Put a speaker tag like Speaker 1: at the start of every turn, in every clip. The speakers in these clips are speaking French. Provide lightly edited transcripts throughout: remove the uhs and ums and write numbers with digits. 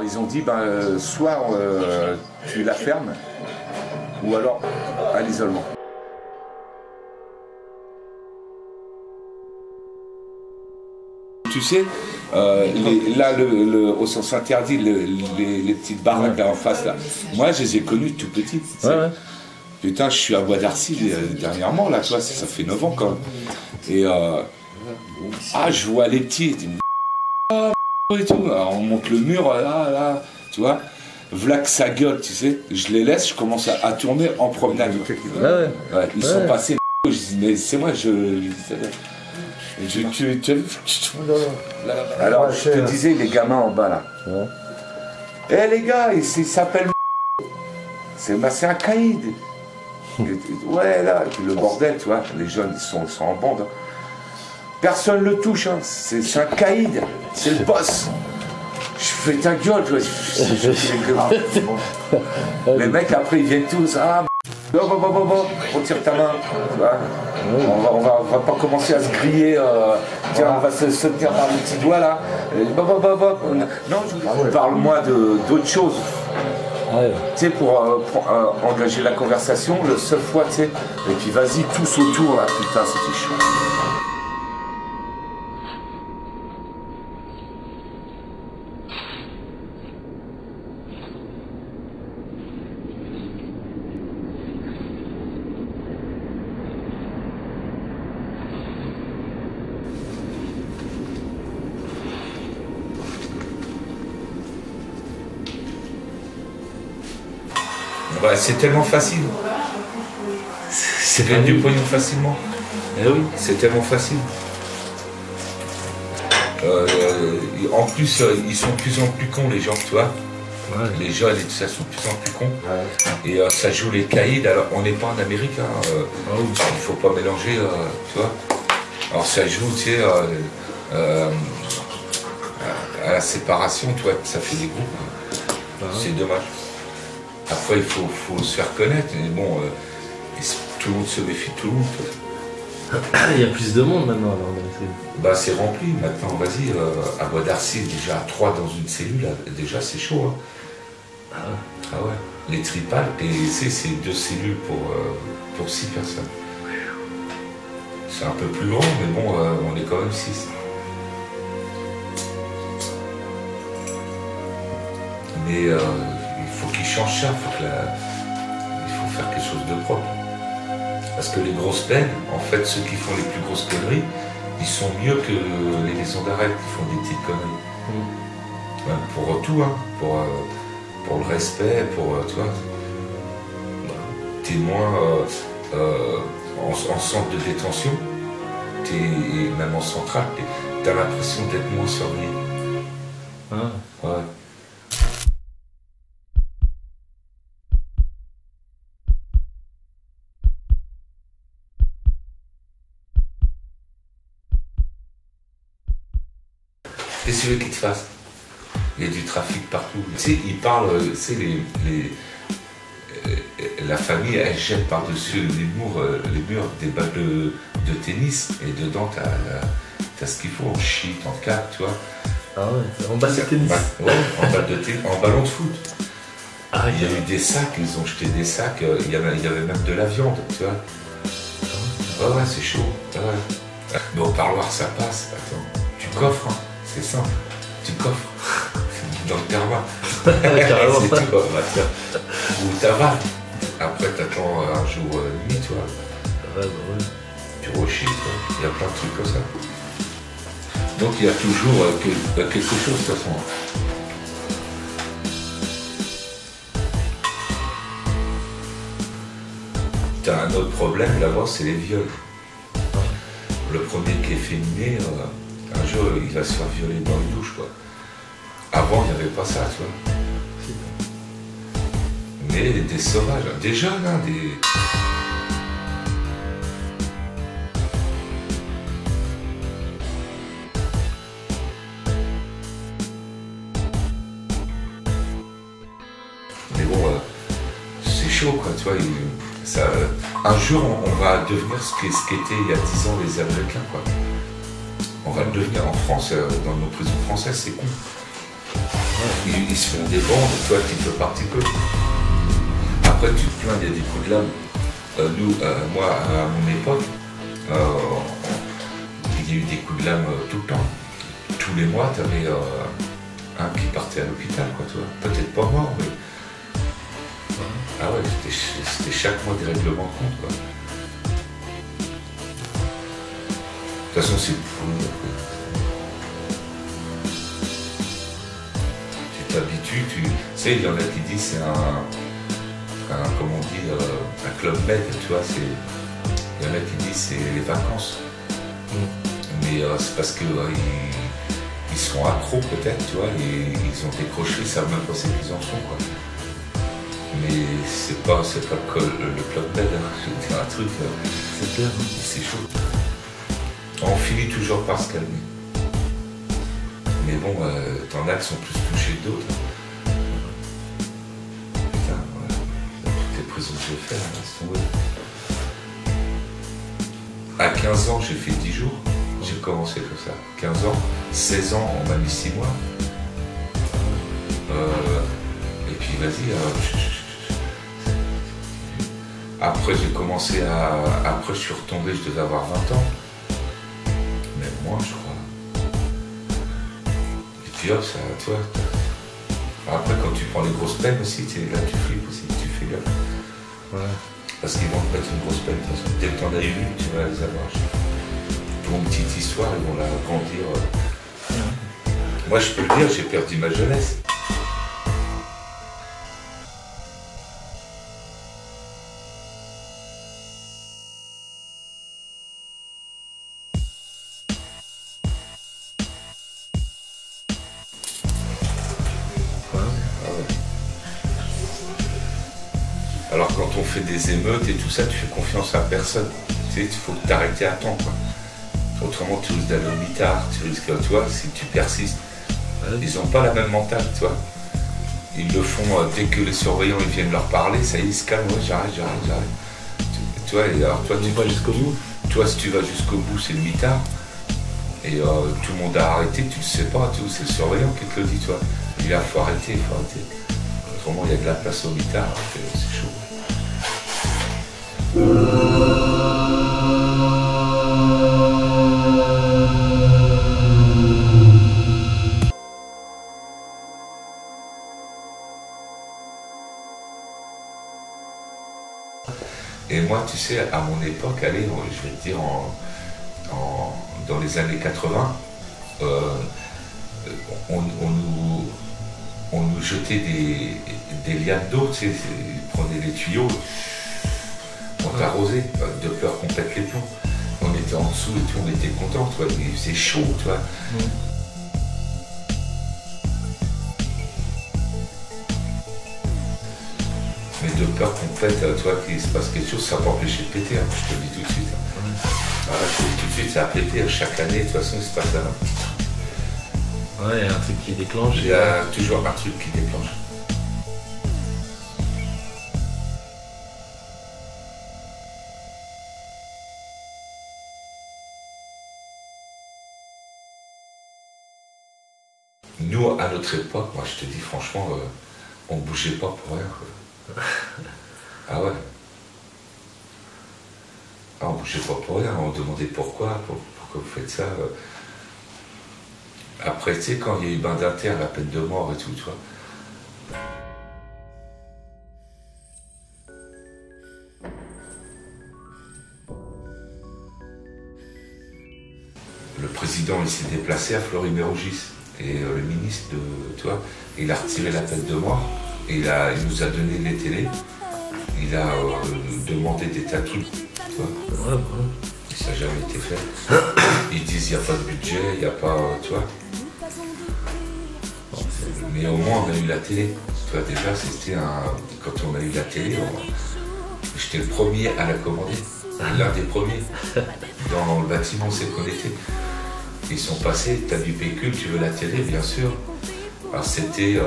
Speaker 1: ils ont dit, ben, soit tu la fermes, ou alors à l'isolement. Tu sais, là, au sens interdit, les petites baraques là en face, là, moi, je les ai connues tout petites. Ouais. Putain, je suis à Bois d'Arcy dernièrement, là, tu vois, ça fait 9 ans quand même. Et je vois les petits, et tout. Alors, on monte le mur, là, tu vois. V'là que ça gueule, tu sais. Je les laisse, je commence à tourner en promenade. Ouais, ils sont passés, je dis, mais c'est moi, alors, je te disais, les gamins en bas, là. Eh, les gars, il s'appelle... C'est un caïd. Ouais, là, et puis le bordel, tu vois, les jeunes, ils sont en bande. Hein. Personne ne le touche, hein. C'est un caïd, c'est le boss. Je fais ta gueule, tu vois. Les mecs, après, ils viennent tous, retire ta main, tu vois. On va pas commencer à se griller, tiens, on va se tenir par le petit doigt, là. Non, parle-moi d'autre chose. Tu sais, pour engager la conversation, le seul fois, tu sais, et puis vas-y, tous autour, là, putain, c'était chaud. Bah, c'est tellement facile. C'est gagner du pognon facilement. Eh oui, c'est tellement facile. En plus, ils sont de plus en plus cons, les gens, tu vois. Ouais. Les jeunes et tout ça sont de plus en plus cons. Ouais. Et ça joue les caïds. Alors, on n'est pas en Amérique. Hein, il ne faut pas mélanger, tu vois. Alors, ça joue, tu sais, à la séparation, tu vois, ça fait des groupes. C'est dommage. Après, il faut se faire connaître, mais bon, tout le monde se méfie de tout le monde.
Speaker 2: Il y a plus de monde maintenant, alors.
Speaker 1: Bah, c'est rempli, maintenant, vas-y, à Bois d'Arcy, déjà 3 dans une cellule, déjà c'est chaud. Hein. Ah ouais. Les tripales, et c'est 2 cellules pour 6 personnes. C'est un peu plus grand, mais bon, on est quand même 6. Mais il faut qu'ils changent ça, il faut faire quelque chose de propre. Parce que les grosses peines, en fait, ceux qui font les plus grosses conneries, ils sont mieux que les maisons d'arrêt qui font des petites conneries. Même pour tout, hein, pour le respect, tu vois. T'es moins en centre de détention, et même en centrale, t'as l'impression d'être moins surveillé. Ouais. Qu'est-ce que tu veux qu'ils te fassent? Il y a du trafic partout. Tu sais, ils parlent, tu sais, la famille, elle jette par-dessus les murs des balles de tennis, et dedans, t'as ce qu'il faut, en shit, en cap, tu vois.
Speaker 2: Ah ouais, en balle de tennis.
Speaker 1: Ouais, en ballon de foot. Ah, il y a eu des sacs, ils ont jeté des sacs, il y avait même de la viande, tu vois. Ouais, c'est chaud. Ouais. Mais au parloir, ça passe. Attends, tu coffres, hein. C'est simple, tu coffres dans le karma. C'est tout, ou t'avales. Après t'attends un jour nuit, tu vois. Ouais. Tu rechies, il y a plein de trucs comme ça. Donc il y a toujours quelque chose de toute façon. T'as un autre problème là-bas, c'est les viols. Le premier qui est féminé, un jour, il va se faire violer dans les douches, quoi. Avant, il n'y avait pas ça, tu vois. Mais des sauvages, des jeunes, hein, des... Mais bon, c'est chaud, quoi, tu vois. Un jour, on va devenir ce qu'étaient il y a 10 ans les Américains, quoi. On va le devenir en France, dans nos prisons françaises, c'est con. Ils se font des bandes, toi tu peux partir peu. Après tu te plains, il y a des coups de lame. Moi, à mon époque, il y a eu des coups de lame tout le temps. Tous les mois, tu avais un qui partait à l'hôpital, quoi, tu vois. Peut-être pas mort, mais... Ah ouais, c'était chaque mois des règlements de compte, quoi. De toute façon, c'est fou. Tu t'habitues, tu sais, il y en a qui disent c'est comment on dit, un club med, tu vois, il y en a qui disent c'est les vacances. Mais c'est parce que ils sont accros peut-être, tu vois, et ils ont décroché, ils savent même pas ce qu'ils en sont, quoi. Mais c'est pas le club med, hein. Je veux dire un truc,
Speaker 2: C'est clair.
Speaker 1: c'est chaud. On finit toujours par se calmer. Mais bon, t'en as qui sont plus touchés que d'autres. Putain, voilà. Toutes les prisons que j'ai fait, là, c'est tombé. À 15 ans, j'ai fait 10 jours. J'ai commencé comme ça. 15 ans, 16 ans, on m'a mis 6 mois. Et puis vas-y. Après, j'ai commencé à... Après, je suis retombé, je devais avoir 20 ans. Même moins, je crois. Et puis hop, ça, tu vois. Après, quand tu prends les grosses peines aussi, là, tu flippes aussi, tu fais gaffe.
Speaker 2: Ouais.
Speaker 1: Parce qu'ils vont te mettre une grosse peine, de toute façon. Dès que t'en as eu une, tu vas les avoir. Pour une petite histoire, ils vont la grandir. Moi, je peux le dire, j'ai perdu ma jeunesse. Alors quand on fait des émeutes et tout ça, tu fais confiance à personne. Tu sais, il faut t'arrêter à temps, quoi. Autrement, tu risques d'aller au mitard, tu risques, tu vois, si tu persistes. Ils n'ont pas la même mentale, tu vois. Ils le font dès que les surveillants ils viennent leur parler, ça y est, ils se calment, ouais, j'arrête. Tu vois, et alors toi, tu
Speaker 2: vas jusqu'au bout.
Speaker 1: Toi, si tu vas jusqu'au bout, c'est le mitard. Et tout le monde a arrêté, tu le sais pas, c'est le surveillant qui te le dit, tu vois. Il a faut arrêter, Autrement, il y a de la place au mitard, c'est chaud. Et moi, tu sais, à mon époque, allez, je vais te dire, dans les années 80, on nous jetait des lianes d'eau, tu sais, ils prenaient les tuyaux, on t'arrosait, de peur qu'on pète les plombs. On était en dessous et tout, on était contents, tu vois, il faisait chaud, tu vois. Mais de peur qu'on pète, tu vois, qu'il se passe quelque chose, ça peut empêcher de péter, hein, je te le dis tout de suite. Voilà, je te le dis tout de suite, ça a pété chaque année, de toute façon, il se passe là.
Speaker 2: Ouais, il y a un truc qui déclenche.
Speaker 1: Il y a toujours un truc qui déclenche. Nous, à notre époque, moi je te dis franchement, on bougeait pas pour rien, quoi. Ah ouais. Ah, on bougeait pas pour rien, on demandait pourquoi vous faites ça. Après, tu sais, quand il y a eu bain d'inter, la peine de mort et tout, tu vois. Le président, il s'est déplacé à Fleury-Mérogis. Et le ministre, tu vois, il a retiré la peine de mort. Et il nous a donné les télés. Il a demandé des tas de trucs, tu vois. Ça n'a jamais été fait. Ils disent qu'il n'y a pas de budget, il n'y a pas, tu vois. Mais au moins, on a eu la télé. Tu vois, déjà, c'était quand on a eu la télé, j'étais le premier à la commander. L'un des premiers. Dans le bâtiment, c'est connecté. Ils sont passés, tu as du pécule, tu veux la télé, bien sûr. Alors, c'était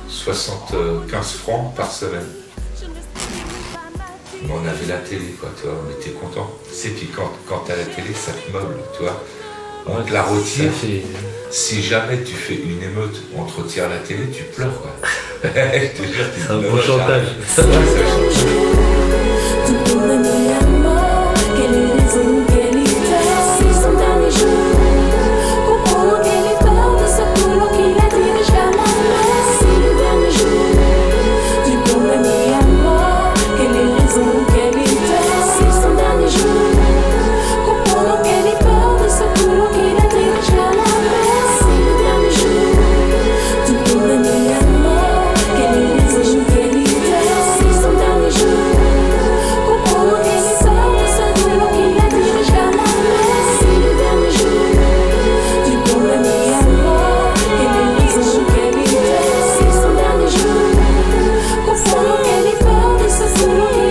Speaker 1: 75 francs par semaine. Mais on avait la télé, quoi, tu vois, on était contents. Tu sais, puis quand tu as la télé, ça te meuble, tu vois. On te la retire. Si jamais tu fais une émeute, on te retire la télé, tu pleures quoi. Je te jure,
Speaker 2: C'est un beau chantage.
Speaker 1: Ouais, c'est un chantage.
Speaker 3: Tu pourrais nier à mort, quelle est raison, quelle idée, c'est son dernier jour. Comprends quelle est peur de ce boulot qui la dirige vers la mort. C'est le dernier jour. Tu pourrais nier à mort, quelle est raison, quelle idée, c'est son dernier jour. Comprends quelle est peur de ce boulot qui la dirige vers la mort. C'est le dernier jour. Tu pourrais nier à mort, quelle est raison, quelle idée, c'est son dernier jour. Comprends quelle est peur de ce boulot qui la dirige vers la mort. C'est le dernier jour. Tu pourrais nier à mort, quelle est raison, quelle idée, c'est son dernier jour. Comprends quelle est peur de ce boulot qui